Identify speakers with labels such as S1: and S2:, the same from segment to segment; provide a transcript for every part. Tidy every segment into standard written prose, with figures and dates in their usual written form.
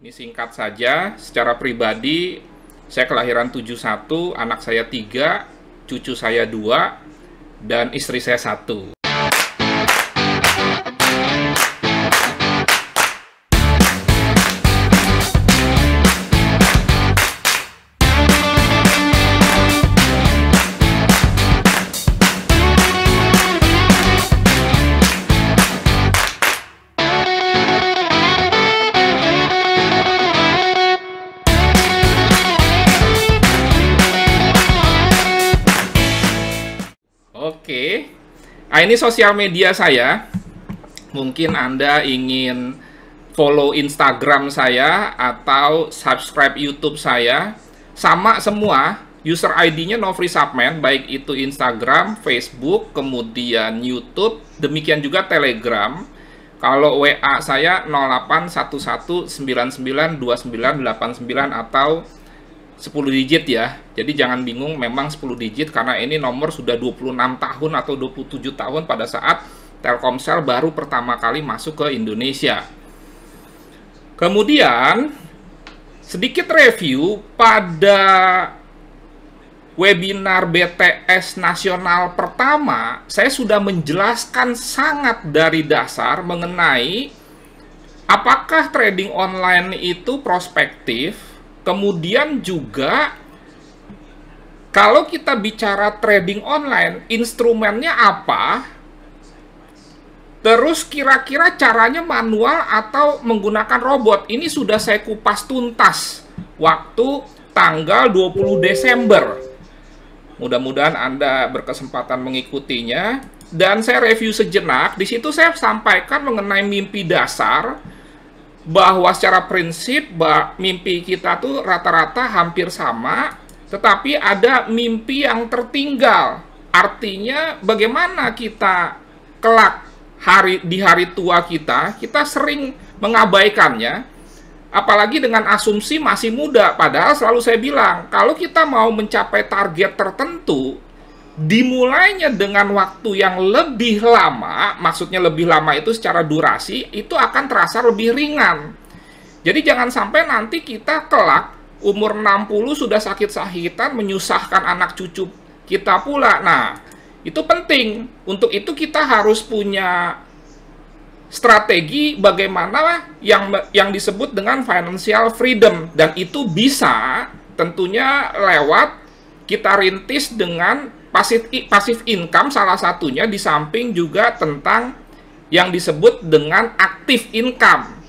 S1: Ini singkat saja, secara pribadi saya kelahiran 71, anak saya 3, cucu saya 2, dan istri saya 1. Oke, nah ini sosial media saya. Mungkin Anda ingin follow Instagram saya atau subscribe YouTube saya. Sama semua, user ID-nya Nofri Subman, baik itu Instagram, Facebook, kemudian YouTube, demikian juga Telegram. Kalau WA saya 0811992989 atau 10 digit ya. Jadi jangan bingung, memang 10 digit karena ini nomor sudah 26 tahun atau 27 tahun pada saat Telkomsel baru pertama kali masuk ke Indonesia. Kemudian sedikit review pada webinar BTS nasional pertama, saya sudah menjelaskan sangat dari dasar mengenai apakah trading online itu prospektif. Kemudian juga, kalau kita bicara trading online, instrumennya apa? Terus kira-kira caranya manual atau menggunakan robot? Ini sudah saya kupas tuntas waktu tanggal 20 Desember. Mudah-mudahan Anda berkesempatan mengikutinya. Dan saya review sejenak, di situ saya sampaikan mengenai mimpi dasar, bahwa secara prinsip mimpi kita tuh rata-rata hampir sama, tetapi ada mimpi yang tertinggal. Artinya bagaimana kita kelak di hari tua kita sering mengabaikannya, apalagi dengan asumsi masih muda. Padahal selalu saya bilang, kalau kita mau mencapai target tertentu, dimulainya dengan waktu yang lebih lama, maksudnya lebih lama itu secara durasi, itu akan terasa lebih ringan. Jadi jangan sampai nanti kita kelak umur 60 sudah sakit-sakitan, menyusahkan anak cucu kita pula. Nah, itu penting. Untuk itu kita harus punya strategi bagaimana yang disebut dengan financial freedom. Dan itu bisa tentunya lewat kita rintis dengan passive income, salah satunya, di samping juga tentang yang disebut dengan active income.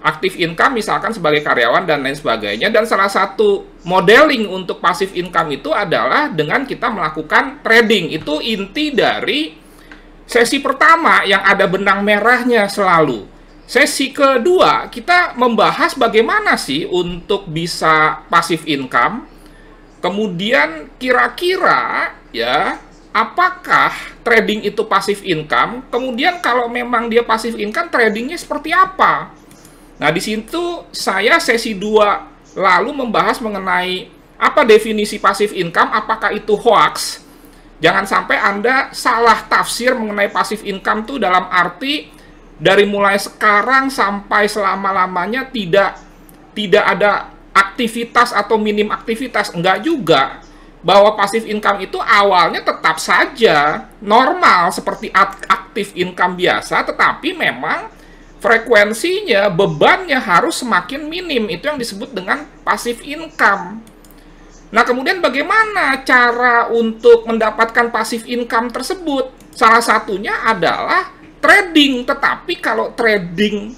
S1: Active income misalkan sebagai karyawan dan lain sebagainya. Dan salah satu modeling untuk passive income itu adalah dengan kita melakukan trading. Itu inti dari sesi pertama yang ada benang merahnya selalu. Sesi kedua kita membahas bagaimana sih untuk bisa passive income. Kemudian kira-kira ya, apakah trading itu passive income? Kemudian kalau memang dia passive income, tradingnya seperti apa? Nah, di situ saya sesi 2 lalu membahas mengenai apa definisi passive income, apakah itu hoax? Jangan sampai Anda salah tafsir mengenai passive income itu dalam arti dari mulai sekarang sampai selama-lamanya tidak ada aktivitas atau minim aktivitas. Enggak juga. Bahwa passive income itu awalnya tetap saja normal seperti active income biasa, tetapi memang frekuensinya, bebannya harus semakin minim. Itu yang disebut dengan passive income. Nah, kemudian bagaimana cara untuk mendapatkan passive income tersebut? Salah satunya adalah trading. Tetapi kalau trading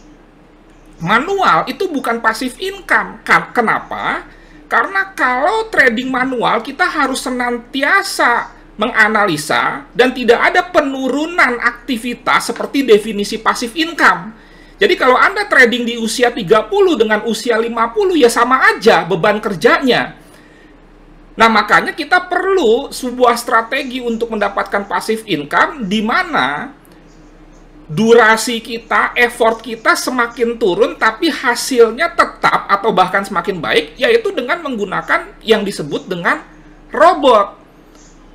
S1: manual itu bukan passive income. Kenapa? Karena kalau trading manual kita harus senantiasa menganalisa dan tidak ada penurunan aktivitas seperti definisi passive income. Jadi kalau Anda trading di usia 30 dengan usia 50 ya sama aja beban kerjanya. Nah, makanya kita perlu sebuah strategi untuk mendapatkan passive income di mana durasi kita, effort kita semakin turun, tapi hasilnya tetap atau bahkan semakin baik, yaitu dengan menggunakan yang disebut dengan robot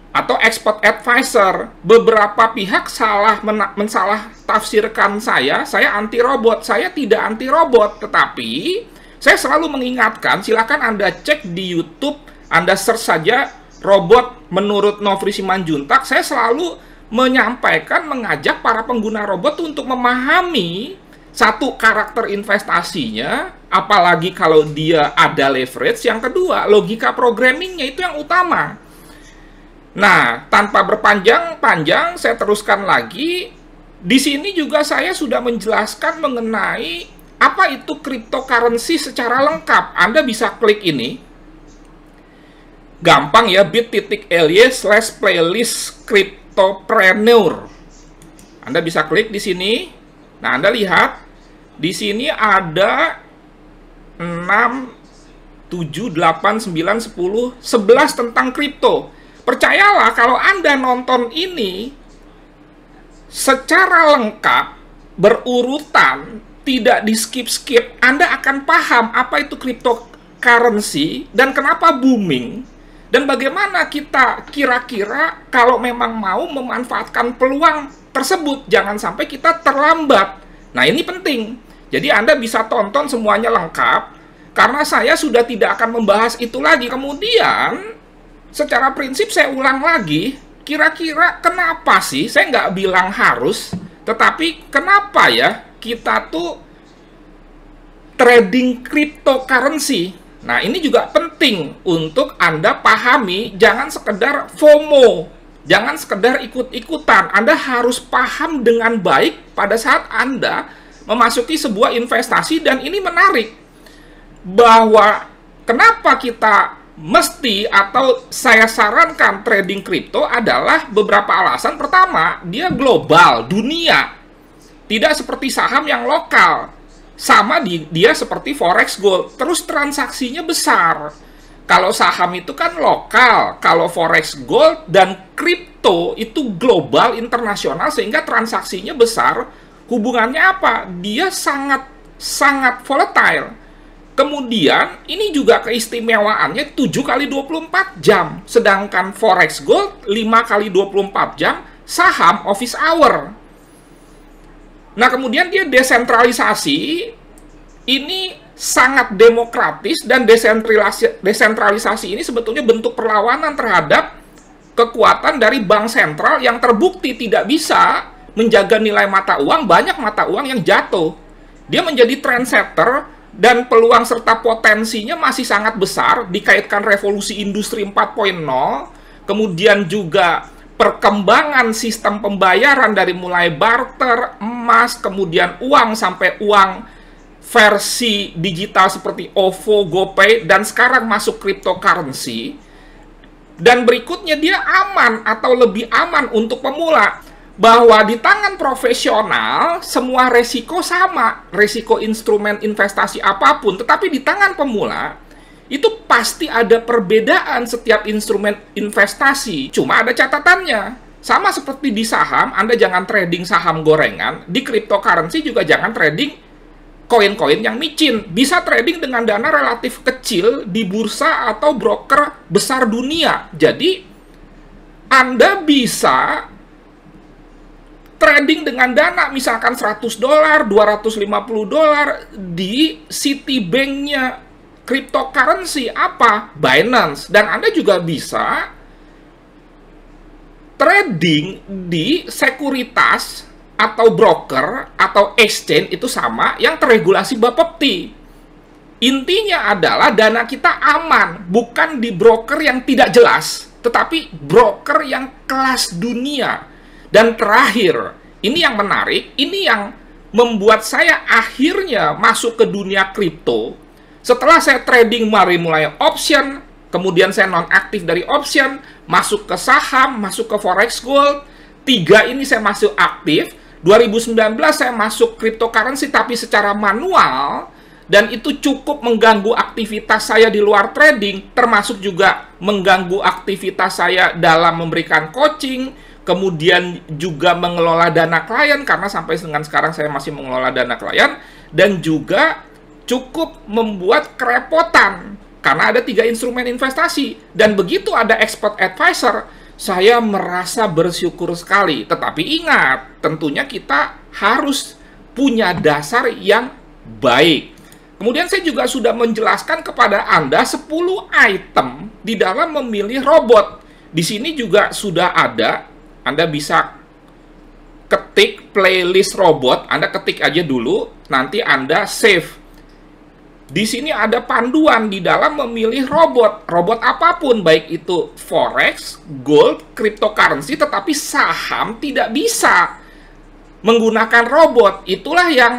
S1: atau expert advisor. Beberapa pihak mensalah tafsirkan saya anti robot. Saya tidak anti robot, tetapi Saya selalu mengingatkan, silakan Anda cek di YouTube, Anda search saja robot menurut Nofri Simanjuntak. Saya selalu menyampaikan, mengajak para pengguna robot untuk memahami satu, karakter investasinya, apalagi kalau dia ada leverage. Yang kedua, logika programmingnya itu yang utama. Nah, tanpa berpanjang-panjang, saya teruskan lagi. Di sini juga saya sudah menjelaskan mengenai apa itu cryptocurrency secara lengkap. Anda bisa klik ini. Gampang ya, bit.ly/playlist cryptopreneur. Anda bisa klik di sini. Nah, Anda lihat di sini ada 6, 7, 8, 9, 10, 11 tentang kripto. Percayalah, kalau Anda nonton ini secara lengkap, berurutan, tidak di skip-skip, Anda akan paham apa itu cryptocurrency dan kenapa booming, dan bagaimana kita kira-kira kalau memang mau memanfaatkan peluang tersebut, jangan sampai kita terlambat. Nah, ini penting. Jadi Anda bisa tonton semuanya lengkap, karena saya sudah tidak akan membahas itu lagi. Kemudian, secara prinsip saya ulang lagi, kira-kira kenapa sih, saya nggak bilang harus, tetapi kenapa ya kita tuh trading cryptocurrency. Nah, ini juga penting untuk Anda pahami, jangan sekedar FOMO, jangan sekedar ikut-ikutan. Anda harus paham dengan baik pada saat Anda memasuki sebuah investasi. Dan ini menarik, bahwa kenapa kita mesti atau saya sarankan trading kripto adalah beberapa alasan. Pertama, dia global, dunia. Tidak seperti saham yang lokal. Sama dia seperti forex gold. Terus transaksinya besar. Kalau saham itu kan lokal. Kalau forex gold dan kripto itu global, internasional, sehingga transaksinya besar. Hubungannya apa? Dia sangat volatile. Kemudian, ini juga keistimewaannya 7 kali 24 jam. Sedangkan forex gold 5 kali 24 jam, saham office hour. Nah, kemudian dia desentralisasi, ini sangat demokratis, dan desentralisasi ini sebetulnya bentuk perlawanan terhadap kekuatan dari bank sentral yang terbukti tidak bisa menjaga nilai mata uang. Banyak mata uang yang jatuh. Dia menjadi trendsetter, dan peluang serta potensinya masih sangat besar, dikaitkan revolusi industri 4.0, kemudian juga perkembangan sistem pembayaran dari mulai barter, emas, kemudian uang, sampai uang versi digital seperti OVO, GoPay, dan sekarang masuk cryptocurrency. Dan berikutnya dia aman atau lebih aman untuk pemula. Bahwa di tangan profesional semua resiko sama, resiko instrumen investasi apapun, tetapi di tangan pemula itu pasti ada perbedaan setiap instrumen investasi. Cuma ada catatannya. Sama seperti di saham, Anda jangan trading saham gorengan, di cryptocurrency juga jangan trading koin-koin yang micin. Bisa trading dengan dana relatif kecil di bursa atau broker besar dunia. Jadi Anda bisa trading dengan dana misalkan $100, $250 di Citibank-nya cryptocurrency apa? Binance. Dan Anda juga bisa trading di sekuritas atau broker atau exchange, itu sama, yang terregulasi Bapepti. Intinya adalah dana kita aman, bukan di broker yang tidak jelas, tetapi broker yang kelas dunia. Dan terakhir, ini yang menarik, ini yang membuat saya akhirnya masuk ke dunia kripto. Setelah saya trading mulai option, kemudian saya non-aktif dari option, masuk ke saham, masuk ke forex gold, 3 ini saya masuk aktif. 2019 saya masuk cryptocurrency tapi secara manual, dan itu cukup mengganggu aktivitas saya di luar trading, termasuk juga mengganggu aktivitas saya dalam memberikan coaching, kemudian juga mengelola dana klien, karena sampai dengan sekarang saya masih mengelola dana klien, dan juga cukup membuat kerepotan karena ada 3 instrumen investasi. Dan begitu ada expert advisor, saya merasa bersyukur sekali. Tetapi ingat, tentunya kita harus punya dasar yang baik. Kemudian saya juga sudah menjelaskan kepada Anda 10 item di dalam memilih robot. Di sini juga sudah ada, Anda bisa ketik playlist robot, Anda ketik aja dulu, nanti Anda save. Di sini ada panduan di dalam memilih robot. Robot apapun, baik itu forex, gold, cryptocurrency, tetapi saham tidak bisa menggunakan robot. Itulah yang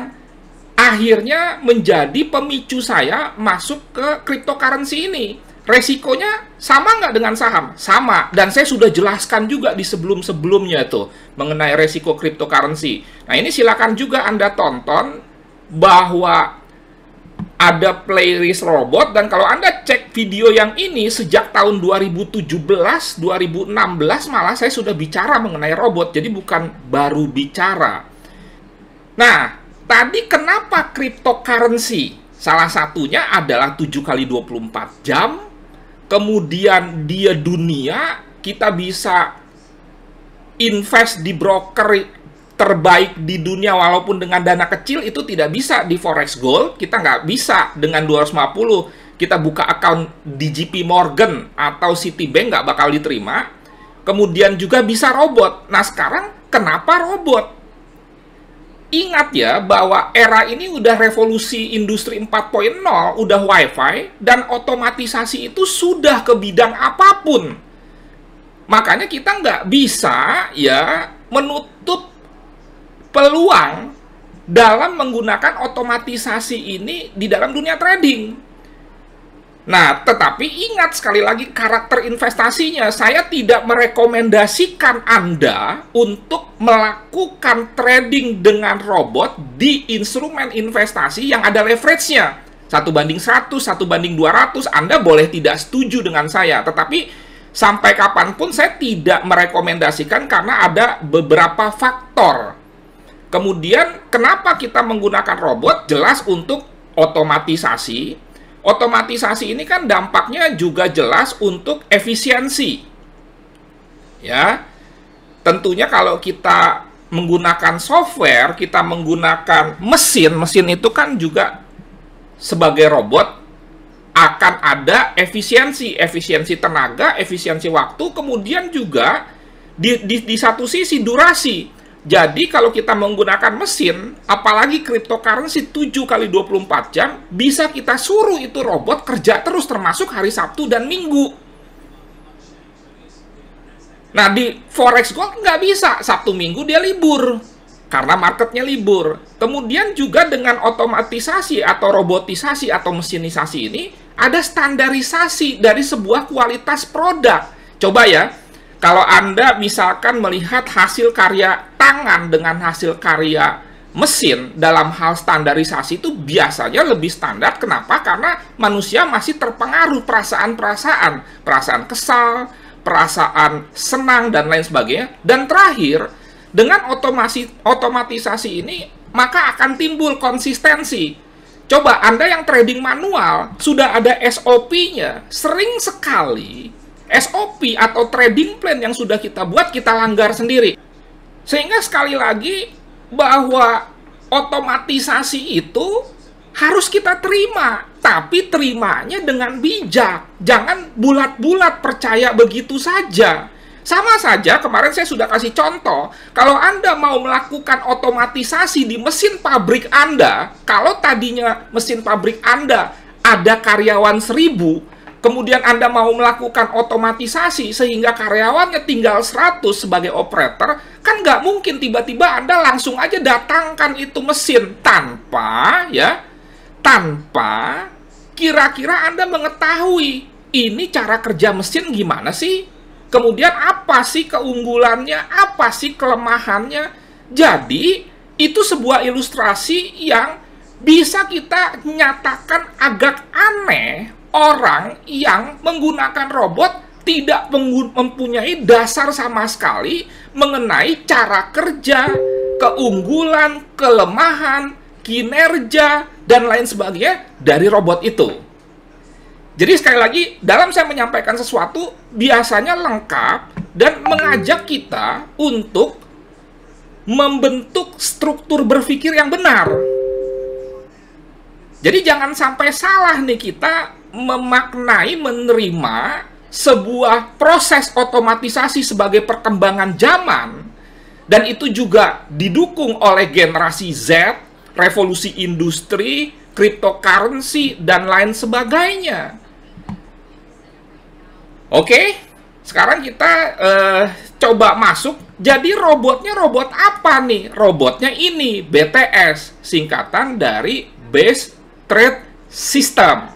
S1: akhirnya menjadi pemicu saya masuk ke cryptocurrency ini. Resikonya sama nggak dengan saham? Sama. Dan saya sudah jelaskan juga di sebelum-sebelumnya tuh mengenai resiko cryptocurrency. Nah, ini silakan juga Anda tonton bahwa ada playlist robot, dan kalau Anda cek video yang ini sejak tahun 2017, 2016 malah saya sudah bicara mengenai robot, jadi bukan baru bicara. Nah, tadi kenapa cryptocurrency? Salah satunya adalah 7 kali 24 jam, kemudian dia dunia, kita bisa invest di broker terbaik di dunia walaupun dengan dana kecil. Itu tidak bisa di Forex Gold, kita nggak bisa dengan 250 kita buka account di JP Morgan atau Citibank, nggak bakal diterima. Kemudian juga bisa robot. Nah, sekarang kenapa robot? Ingat ya bahwa era ini udah revolusi industri 4.0, udah wifi, dan otomatisasi itu sudah ke bidang apapun. Makanya kita nggak bisa ya menutup peluang dalam menggunakan otomatisasi ini di dalam dunia trading. Nah, tetapi ingat sekali lagi karakter investasinya. Saya tidak merekomendasikan Anda untuk melakukan trading dengan robot di instrumen investasi yang ada leverage-nya. 1:100, 1:200, Anda boleh tidak setuju dengan saya. Tetapi sampai kapanpun saya tidak merekomendasikan karena ada beberapa faktor. Kemudian, kenapa kita menggunakan robot? Jelas untuk otomatisasi. Otomatisasi ini kan dampaknya juga jelas untuk efisiensi. Ya, tentunya kalau kita menggunakan software, kita menggunakan mesin itu kan juga sebagai robot akan ada efisiensi tenaga, efisiensi waktu, kemudian juga di satu sisi durasi. Jadi kalau kita menggunakan mesin, apalagi cryptocurrency 7 kali 24 jam, bisa kita suruh itu robot kerja terus termasuk hari Sabtu dan Minggu. Nah, di Forex Gold nggak bisa, Sabtu Minggu dia libur, karena marketnya libur. Kemudian juga dengan otomatisasi atau robotisasi atau mesinisasi ini, ada standarisasi dari sebuah kualitas produk. Coba ya, kalau Anda misalkan melihat hasil karya tangan dengan hasil karya mesin dalam hal standarisasi itu biasanya lebih standar. Kenapa? Karena manusia masih terpengaruh perasaan kesal, perasaan senang, dan lain sebagainya. Dan terakhir, dengan otomatisasi ini, maka akan timbul konsistensi. Coba Anda yang trading manual, sudah ada SOP-nya, sering sekali SOP atau trading plan yang sudah kita buat, kita langgar sendiri. Sehingga sekali lagi, bahwa otomatisasi itu harus kita terima. Tapi terimanya dengan bijak. Jangan bulat-bulat percaya begitu saja. Sama saja, kemarin saya sudah kasih contoh. Kalau Anda mau melakukan otomatisasi di mesin pabrik Anda, kalau tadinya mesin pabrik Anda ada karyawan 1000, kemudian Anda mau melakukan otomatisasi sehingga karyawannya tinggal 100 sebagai operator, kan nggak mungkin tiba-tiba Anda langsung aja datangkan itu mesin tanpa kira-kira Anda mengetahui ini cara kerja mesin gimana sih? Kemudian apa sih keunggulannya, apa sih kelemahannya? Jadi, itu sebuah ilustrasi yang bisa kita nyatakan agak aneh. Orang yang menggunakan robot tidak mempunyai dasar sama sekali mengenai cara kerja, keunggulan, kelemahan, kinerja, dan lain sebagainya dari robot itu. Jadi sekali lagi, dalam saya menyampaikan sesuatu, biasanya lengkap dan mengajak kita untuk membentuk struktur berpikir yang benar. Jadi jangan sampai salah nih kita memaknai, menerima sebuah proses otomatisasi sebagai perkembangan zaman, dan itu juga didukung oleh generasi Z, revolusi industri, cryptocurrency, dan lain sebagainya. Oke, sekarang kita coba masuk. Jadi robotnya robot apa nih? Robotnya ini BTS, singkatan dari Base Trade System.